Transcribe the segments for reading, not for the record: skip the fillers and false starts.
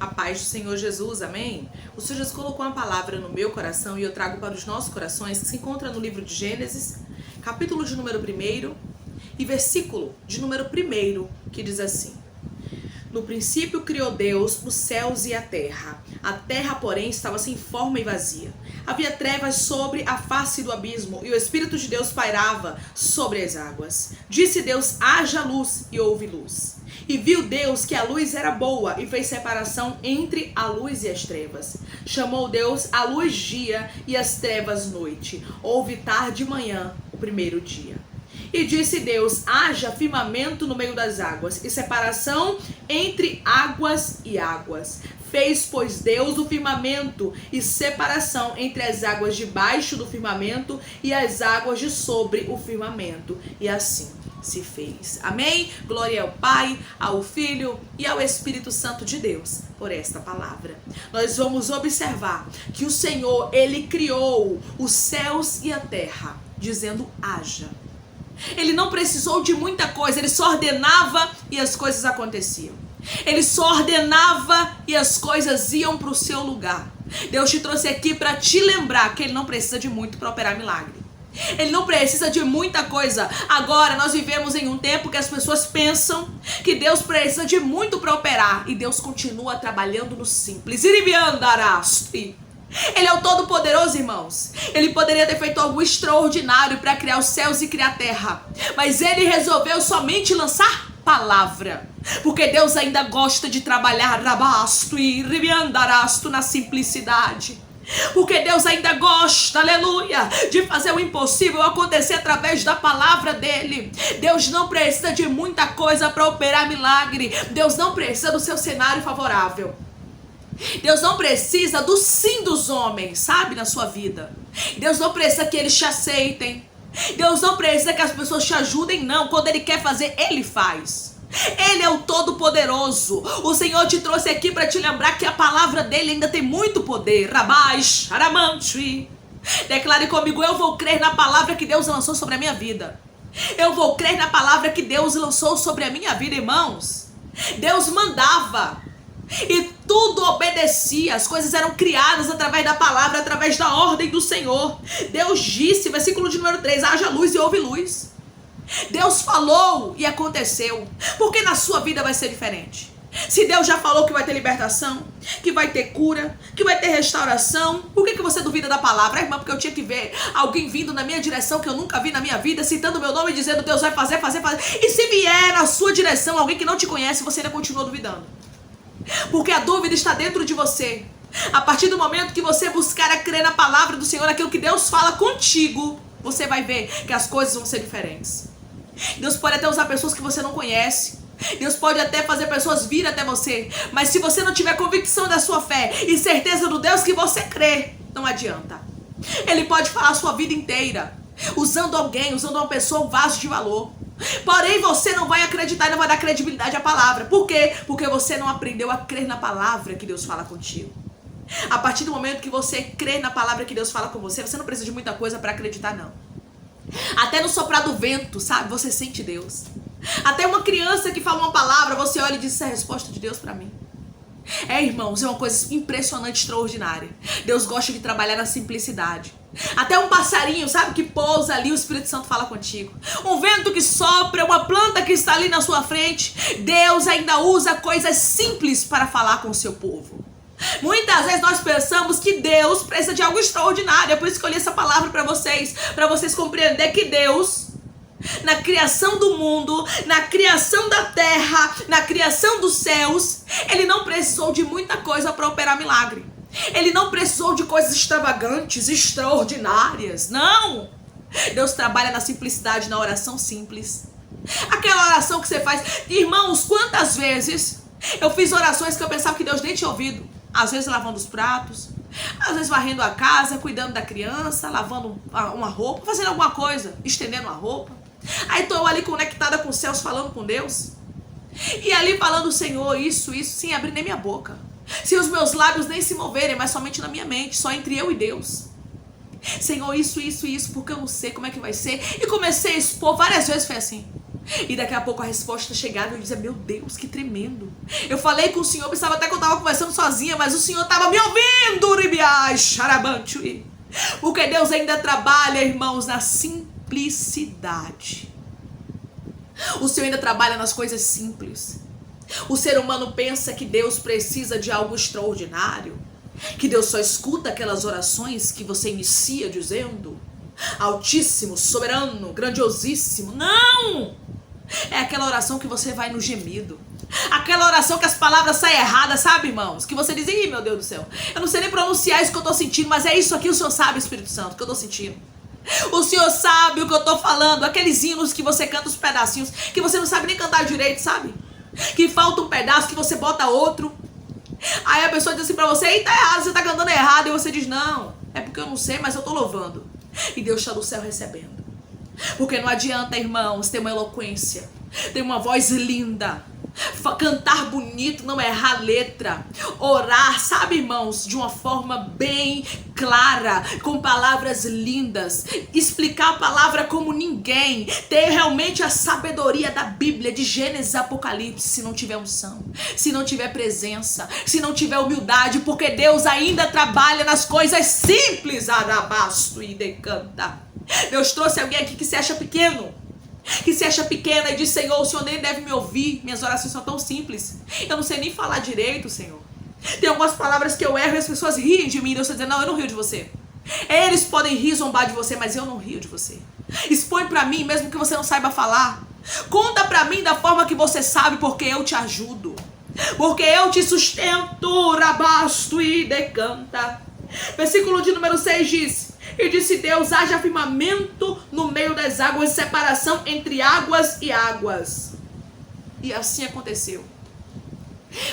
A paz do Senhor Jesus, amém? O Senhor Jesus colocou uma palavra no meu coração e eu trago para os nossos corações, que se encontra no livro de Gênesis, capítulo de número 1 e versículo de número 1, que diz assim: No princípio criou Deus os céus e a terra, porém, estava sem forma e vazia. Havia trevas sobre a face do abismo, e o Espírito de Deus pairava sobre as águas. Disse Deus: haja luz, e houve luz. E viu Deus que a luz era boa, e fez separação entre a luz e as trevas. Chamou Deus a luz dia, e as trevas noite. Houve tarde e manhã, o primeiro dia. E disse Deus: haja firmamento no meio das águas, e separação entre águas e águas. Fez, pois, Deus o firmamento e separação entre as águas debaixo do firmamento e as águas de sobre o firmamento. E assim se fez. Amém? Glória ao Pai, ao Filho e ao Espírito Santo de Deus por esta palavra. Nós vamos observar que o Senhor, Ele criou os céus e a terra, dizendo: haja. Ele não precisou de muita coisa, ele só ordenava e as coisas aconteciam. Ele só ordenava e as coisas iam para o seu lugar. Deus te trouxe aqui para te lembrar que ele não precisa de muito para operar milagre. Ele não precisa de muita coisa. Agora nós vivemos em um tempo que as pessoas pensam que Deus precisa de muito para operar, e Deus continua trabalhando no simples. Ele é o Todo-Poderoso, irmãos. Ele poderia ter feito algo extraordinário para criar os céus e criar a terra, mas ele resolveu somente lançar palavra, porque Deus ainda gosta de trabalhar rabasto e ribiandarasto na simplicidade. Porque Deus ainda gosta, aleluia, de fazer o impossível acontecer através da palavra dele. Deus não precisa de muita coisa para operar milagre. Deus não precisa do seu cenário favorável. Deus não precisa do sim dos homens, sabe, na sua vida. Deus não precisa que eles te aceitem. Deus não precisa que as pessoas te ajudem, não. Quando ele quer fazer, ele faz. Ele é o Todo-Poderoso. O Senhor te trouxe aqui para te lembrar que a palavra dele ainda tem muito poder. Rabash, Aramanchi. Declare comigo: eu vou crer na palavra que Deus lançou sobre a minha vida. Eu vou crer na palavra que Deus lançou sobre a minha vida, irmãos. Deus mandava e tudo obedecia. As coisas eram criadas através da palavra, através da ordem do Senhor. Deus disse, versículo de número 3, haja luz e houve luz. Deus falou e aconteceu. Porque na sua vida vai ser diferente. Se Deus já falou que vai ter libertação, que vai ter cura, que vai ter restauração, por que você duvida da palavra? Irmã, porque eu tinha que ver alguém vindo na minha direção que eu nunca vi na minha vida, citando meu nome e dizendo: Deus vai fazer. E se vier na sua direção alguém que não te conhece, você ainda continua duvidando. Porque a dúvida está dentro de você. A partir do momento que você buscar a crer na palavra do Senhor, aquilo que Deus fala contigo, você vai ver que as coisas vão ser diferentes. Deus pode até usar pessoas que você não conhece. Deus pode até fazer pessoas vir até você. Mas se você não tiver convicção da sua fé e certeza do Deus que você crê, não adianta. Ele pode falar a sua vida inteira, usando alguém, usando uma pessoa, um vaso de valor. Porém, você não vai acreditar e não vai dar credibilidade à palavra. Por quê? Porque você não aprendeu a crer na palavra que Deus fala contigo. A partir do momento que você crê na palavra que Deus fala com você, você não precisa de muita coisa para acreditar, não. Até no soprar do vento, sabe? Você sente Deus. Até uma criança que fala uma palavra, você olha e diz: essa é a resposta de Deus para mim. Irmãos, é uma coisa impressionante, extraordinária. Deus gosta de trabalhar na simplicidade. Até um passarinho, sabe, que pousa ali, o Espírito Santo fala contigo. Um vento que sopra, uma planta que está ali na sua frente. Deus ainda usa coisas simples para falar com o seu povo. Muitas vezes nós pensamos que Deus precisa de algo extraordinário. É por isso que eu li essa palavra para vocês compreender que Deus, na criação do mundo, na criação da terra, na criação dos céus, ele não precisou de muita coisa para operar milagre. Ele não precisou de coisas extravagantes, extraordinárias. Não! Deus trabalha na simplicidade, na oração simples. Aquela oração que você faz. Irmãos, quantas vezes eu fiz orações que eu pensava que Deus nem tinha ouvido. Às vezes lavando os pratos, às vezes varrendo a casa, cuidando da criança, lavando uma roupa, fazendo alguma coisa, estendendo uma roupa. Aí estou eu ali conectada com os céus, falando com Deus. E ali falando: Senhor, isso, sem abrir nem minha boca. Se os meus lábios nem se moverem, mas somente na minha mente, só entre eu e Deus. Senhor, isso, porque eu não sei como é que vai ser. E comecei a expor, várias vezes foi assim. E daqui a pouco a resposta chegava e eu dizia, meu Deus, que tremendo. Eu falei com o Senhor, pensava até que eu estava conversando sozinha, mas o Senhor estava me ouvindo, ribiai, xarabante. Porque Deus ainda trabalha, irmãos, na simplicidade. O Senhor ainda trabalha nas coisas simples. O ser humano pensa que Deus precisa de algo extraordinário, que Deus só escuta aquelas orações que você inicia dizendo, Altíssimo, soberano, grandiosíssimo. Não! É aquela oração que você vai no gemido. Aquela oração que as palavras saem erradas, sabe, irmãos? Que você diz, ih, meu Deus do céu, eu não sei nem pronunciar isso que eu tô sentindo, mas é isso aqui, o Senhor sabe, Espírito Santo, que eu tô sentindo. O Senhor sabe o que eu tô falando. Aqueles hinos que você canta os pedacinhos, que você não sabe nem cantar direito, sabe? Que falta um pedaço, que você bota outro. Aí a pessoa diz assim pra você, ei, tá errado, você tá cantando errado. E você diz, não, é porque eu não sei, mas eu tô louvando. E Deus está no céu recebendo. Porque não adianta, irmãos, ter uma eloquência, ter uma voz linda, cantar bonito, não errar letra, orar, sabe, irmãos, de uma forma bem clara, com palavras lindas, explicar a palavra como ninguém, ter realmente a sabedoria da Bíblia, de Gênesis a Apocalipse, se não tiver unção, se não tiver presença, se não tiver humildade, porque Deus ainda trabalha nas coisas simples, arabasto e decanta. Deus trouxe alguém aqui que se acha pequeno, que se acha pequena e diz, Senhor, o Senhor nem deve me ouvir, minhas orações são tão simples, eu não sei nem falar direito, Senhor. Tem algumas palavras que eu erro e as pessoas riem de mim, e Deus está dizendo, não, eu não rio de você. Eles podem rir, zombar de você, mas eu não rio de você. Expõe pra mim, mesmo que você não saiba falar. Conta pra mim da forma que você sabe, porque eu te ajudo, porque eu te sustento, rabasto e decanta. Versículo de número 6 diz, e disse Deus, haja firmamento no meio das águas, separação entre águas e águas. E assim aconteceu.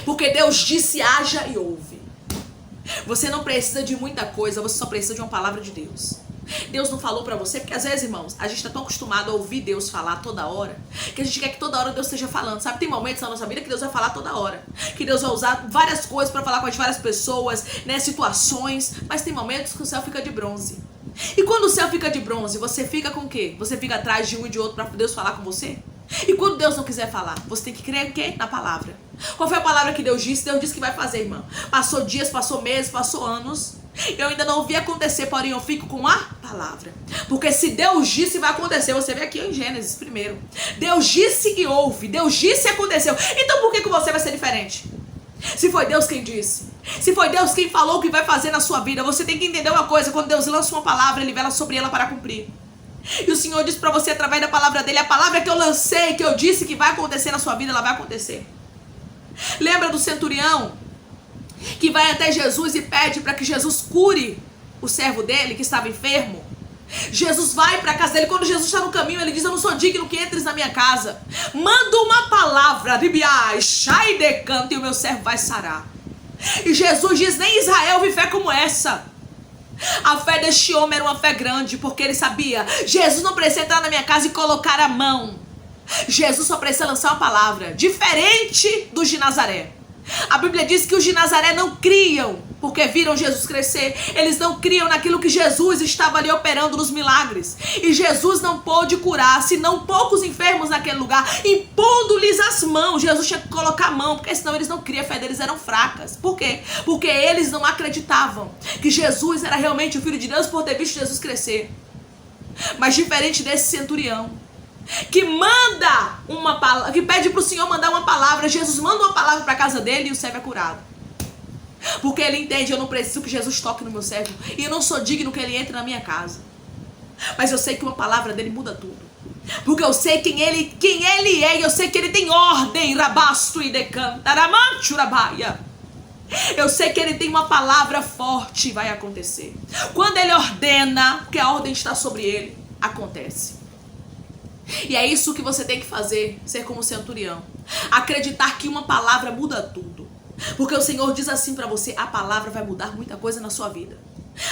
Porque Deus disse, haja e houve. Você não precisa de muita coisa, você só precisa de uma palavra de Deus. Deus não falou pra você, porque às vezes, irmãos, a gente está tão acostumado a ouvir Deus falar toda hora, que a gente quer que toda hora Deus esteja falando, sabe? Tem momentos na nossa vida que Deus vai falar toda hora, que Deus vai usar várias coisas pra falar com as várias pessoas, né, situações, mas tem momentos que o céu fica de bronze. E quando o céu fica de bronze, você fica com o quê? Você fica atrás de um e de outro pra Deus falar com você? E quando Deus não quiser falar, você tem que crer o quê? Na palavra. Qual foi a palavra que Deus disse? Deus disse que vai fazer, irmão. Passou dias, passou meses, passou anos. Eu ainda não vi acontecer, porém eu fico com a palavra. Porque se Deus disse, vai acontecer. Você vê aqui em Gênesis primeiro. Deus disse e houve. Deus disse e aconteceu. Então por que você vai ser diferente? Se foi Deus quem disse, se foi Deus quem falou o que vai fazer na sua vida, você tem que entender uma coisa. Quando Deus lança uma palavra, Ele vela sobre ela para cumprir. E o Senhor disse para você através da palavra dele, a palavra que eu lancei, que eu disse que vai acontecer na sua vida, ela vai acontecer. Lembra do centurião que vai até Jesus e pede para que Jesus cure o servo dele que estava enfermo? Jesus vai para a casa dele. Quando Jesus está no caminho, ele diz, eu não sou digno que entres na minha casa. Manda uma palavra, ribiai, chai de canto, e o meu servo vai sarar. E Jesus diz, nem Israel vive fé como essa. A fé deste homem era uma fé grande, porque ele sabia, Jesus não precisa entrar na minha casa e colocar a mão. Jesus só precisa lançar uma palavra, diferente dos de Nazaré. A Bíblia diz que os de Nazaré não criam, porque viram Jesus crescer. Eles não criam naquilo que Jesus estava ali operando nos milagres. E Jesus não pôde curar, senão poucos enfermos naquele lugar, impondo-lhes as mãos. Jesus tinha que colocar a mão, porque senão eles não criam, a fé deles eram fracas. Por quê? Porque eles não acreditavam que Jesus era realmente o Filho de Deus por ter visto Jesus crescer. Mas diferente desse centurião, que manda uma palavra, que pede para o Senhor mandar uma palavra, Jesus manda uma palavra para a casa dele e o servo é curado. Porque ele entende, eu não preciso que Jesus toque no meu servo, e eu não sou digno que ele entre na minha casa. Mas eu sei que uma palavra dele muda tudo. Porque eu sei quem ele é, e eu sei que ele tem ordem, rabasto e decanta, ramancho rabaia. Eu sei que ele tem uma palavra forte e vai acontecer. Quando ele ordena, porque a ordem está sobre ele, acontece. E é isso que você tem que fazer, ser como centurião. Acreditar que uma palavra muda tudo. Porque o Senhor diz assim pra você, a palavra vai mudar muita coisa na sua vida.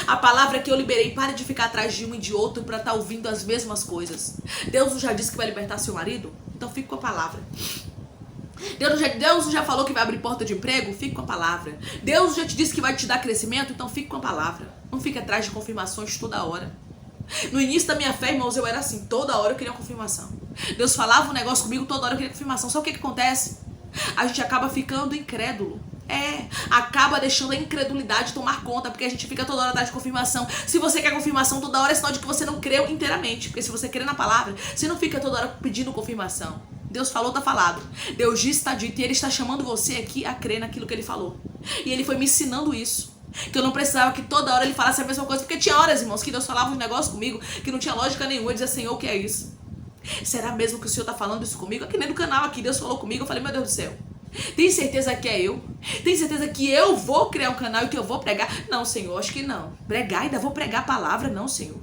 A palavra que eu liberei, pare de ficar atrás de um e de outro pra estar ouvindo as mesmas coisas. Deus já disse que vai libertar seu marido? Então fique com a palavra. Deus já falou que vai abrir porta de emprego? Fique com a palavra. Deus já te disse que vai te dar crescimento? Então fique com a palavra. Não fique atrás de confirmações toda hora. No início da minha fé, irmãos, eu era assim, toda hora eu queria uma confirmação. Deus falava um negócio comigo, toda hora eu queria confirmação. Só o que acontece? A gente acaba ficando incrédulo. Acaba deixando a incredulidade tomar conta, porque a gente fica toda hora atrás de confirmação. Se você quer confirmação toda hora, é sinal de que você não creu inteiramente. Porque se você crê na palavra, você não fica toda hora pedindo confirmação. Deus falou, tá falado. Deus disse, tá dito. E Ele está chamando você aqui a crer naquilo que Ele falou. E Ele foi me ensinando isso. Que eu não precisava que toda hora Ele falasse a mesma coisa. Porque tinha horas, irmãos, que Deus falava um negócio comigo que não tinha lógica nenhuma. Eu dizia, Senhor, o que é isso? Será mesmo que o Senhor tá falando isso comigo? É que nem no canal aqui, Deus falou comigo. Eu falei, meu Deus do céu. Tem certeza que é eu? Tem certeza que eu vou criar um canal e que eu vou pregar? Não, Senhor, acho que não. Pregar? Ainda vou pregar a palavra? Não, Senhor.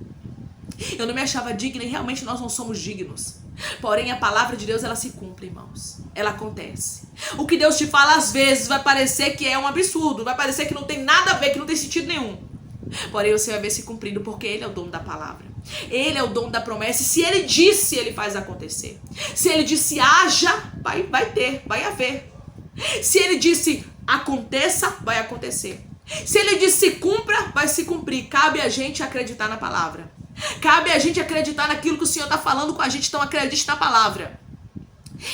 Eu não me achava digna e realmente nós não somos dignos. Porém, a palavra de Deus, ela se cumpre, irmãos. Ela acontece. O que Deus te fala, às vezes, vai parecer que é um absurdo. Vai parecer que não tem nada a ver, que não tem sentido nenhum. Porém, você vai ver se cumprindo, porque Ele é o dono da palavra. Ele é o dono da promessa. E se Ele disse, Ele faz acontecer. Se Ele disse haja, vai ter, vai haver. Se Ele disse aconteça, vai acontecer. Se Ele disse cumpra, vai se cumprir. Cabe a gente acreditar na palavra. Cabe a gente acreditar naquilo que o Senhor está falando com a gente. Então acredite na palavra.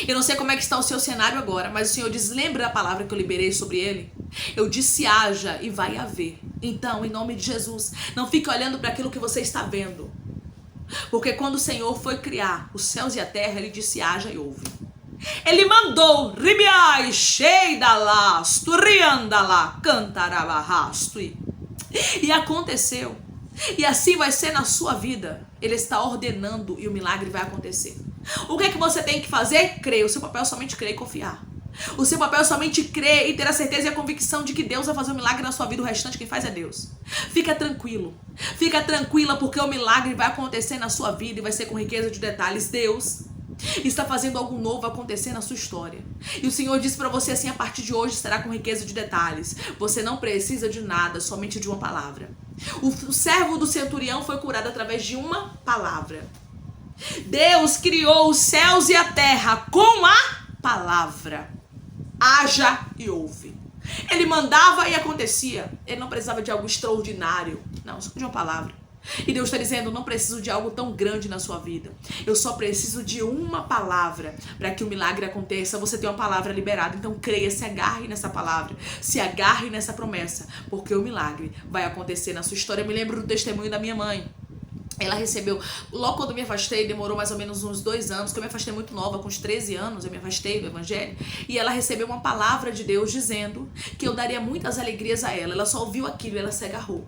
Eu não sei como é que está o seu cenário agora, mas o Senhor diz, lembra da palavra que eu liberei sobre ele? Eu disse haja e vai haver. Então, em nome de Jesus, não fique olhando para aquilo que você está vendo. Porque quando o Senhor foi criar os céus e a terra, Ele disse haja e houve. Ele mandou, ribiai, sheidalastu, riandala, cantarabahastui. E aconteceu. E assim vai ser na sua vida. Ele está ordenando e o milagre vai acontecer. O que é que você tem que fazer? Crer. O seu papel é somente crer e confiar. O seu papel é somente crer e ter a certeza e a convicção de que Deus vai fazer um milagre na sua vida. O restante quem faz é Deus. Fica tranquilo. Fica tranquila porque o milagre vai acontecer na sua vida e vai ser com riqueza de detalhes. Deus está fazendo algo novo acontecer na sua história. E o Senhor disse para você assim, a partir de hoje será com riqueza de detalhes. Você não precisa de nada, somente de uma palavra. O servo do centurião foi curado através de uma palavra. Deus criou os céus e a terra com a palavra. Haja e houve. Ele mandava e acontecia. Ele não precisava de algo extraordinário. Não, só de uma palavra. E Deus está dizendo, não preciso de algo tão grande na sua vida. Eu só preciso de uma palavra para que o milagre aconteça. Você tem uma palavra liberada, então creia, se agarre nessa palavra. Se agarre nessa promessa, porque o milagre vai acontecer na sua história. Eu me lembro do testemunho da minha mãe. Ela recebeu, logo quando eu me afastei, demorou mais ou menos uns 2 anos, que eu me afastei muito nova, com uns 13 anos, eu me afastei do evangelho, e ela recebeu uma palavra de Deus dizendo que eu daria muitas alegrias a ela. Ela só ouviu aquilo e ela se agarrou.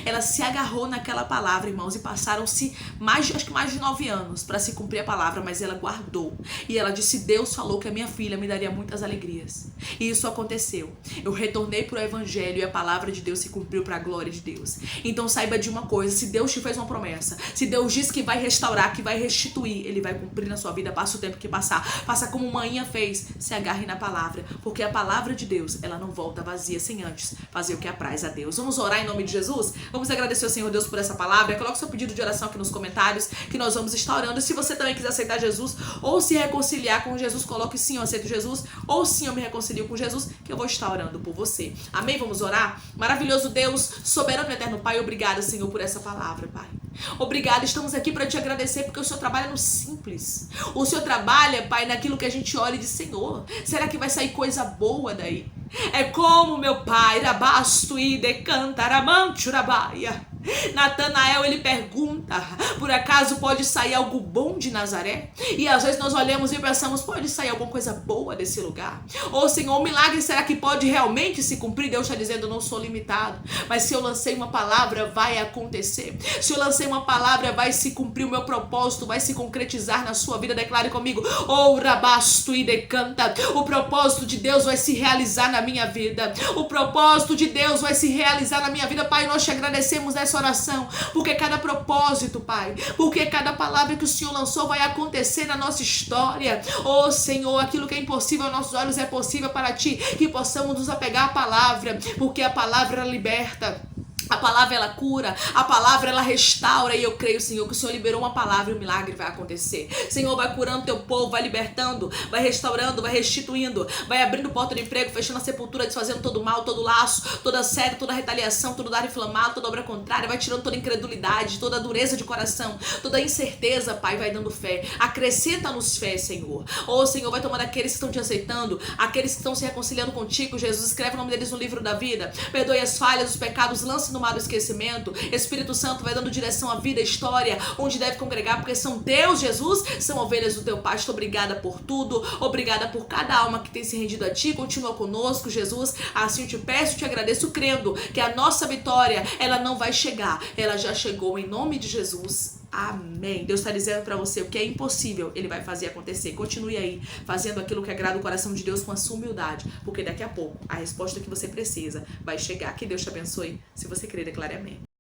Ela se agarrou naquela palavra, irmãos, e passaram-se acho que mais de 9 anos para se cumprir a palavra, mas ela guardou. E ela disse, Deus falou que a minha filha me daria muitas alegrias. E isso aconteceu. Eu retornei para o evangelho e a palavra de Deus se cumpriu para a glória de Deus. Então saiba de uma coisa, se Deus te fez uma promessa, se Deus diz que vai restaurar, que vai restituir, Ele vai cumprir na sua vida, passa o tempo que passar. Faça como Manhã fez, se agarre na palavra, porque a palavra de Deus, ela não volta vazia sem antes fazer o que apraz a Deus. Vamos orar em nome de Jesus? Vamos agradecer ao Senhor Deus por essa palavra. Coloque seu pedido de oração aqui nos comentários, que nós vamos estar orando. E se você também quiser aceitar Jesus ou se reconciliar com Jesus, coloque sim, eu aceito Jesus, ou sim, eu me reconcilio com Jesus, que eu vou estar orando por você. Amém? Vamos orar? Maravilhoso Deus, soberano e eterno Pai, obrigado, Senhor, por essa palavra, Pai. Obrigado, estamos aqui para te agradecer, porque o Senhor trabalha no simples. O Senhor trabalha, Pai, naquilo que a gente olha e diz, Senhor, será que vai sair coisa boa daí? É como meu pai, Rabasto e Decantaramanchurabaia. Natanael, ele pergunta, por acaso pode sair algo bom de Nazaré? E às vezes nós olhamos e pensamos, pode sair alguma coisa boa desse lugar? Ou Senhor, o milagre será que pode realmente se cumprir? Deus está dizendo, eu não sou limitado, mas se eu lancei uma palavra, vai acontecer. Se eu lancei uma palavra, vai se cumprir o meu propósito, vai se concretizar na sua vida. Declare comigo, oh Rabasto e Decanta, o propósito de Deus vai se realizar na minha vida. O propósito de Deus vai se realizar na minha vida. Pai, nós te agradecemos nessa oração, porque cada propósito, Pai, porque cada palavra que o Senhor lançou vai acontecer na nossa história. Oh Senhor, aquilo que é impossível aos nossos olhos é possível para Ti, que possamos nos apegar à palavra, porque a palavra liberta. A palavra, ela cura, a palavra, ela restaura. E eu creio, Senhor, que o Senhor liberou uma palavra e o milagre vai acontecer. Senhor, vai curando teu povo, vai libertando, vai restaurando, vai restituindo, vai abrindo porta de emprego, fechando a sepultura, desfazendo todo mal, todo laço, toda sede, toda retaliação, todo dar inflamado, toda obra contrária, vai tirando toda incredulidade, toda dureza de coração, toda incerteza, Pai, vai dando fé. Acrescenta-nos fé, Senhor. Oh, Senhor, vai tomando aqueles que estão te aceitando, aqueles que estão se reconciliando contigo, Jesus, escreve o nome deles no livro da vida, perdoe as falhas, os pecados, lance no mar do esquecimento. Espírito Santo vai dando direção à vida, à história, onde deve congregar, porque são Deus, Jesus, são ovelhas do teu pasto. Obrigada por tudo, obrigada por cada alma que tem se rendido a ti. Continua conosco, Jesus. Assim eu te peço, te agradeço, crendo que a nossa vitória, ela não vai chegar, ela já chegou, em nome de Jesus. Amém. Deus está dizendo para você o que é impossível, Ele vai fazer acontecer. Continue aí, fazendo aquilo que agrada o coração de Deus com a sua humildade, porque daqui a pouco a resposta que você precisa vai chegar. Que Deus te abençoe. Se você crer, declare amém.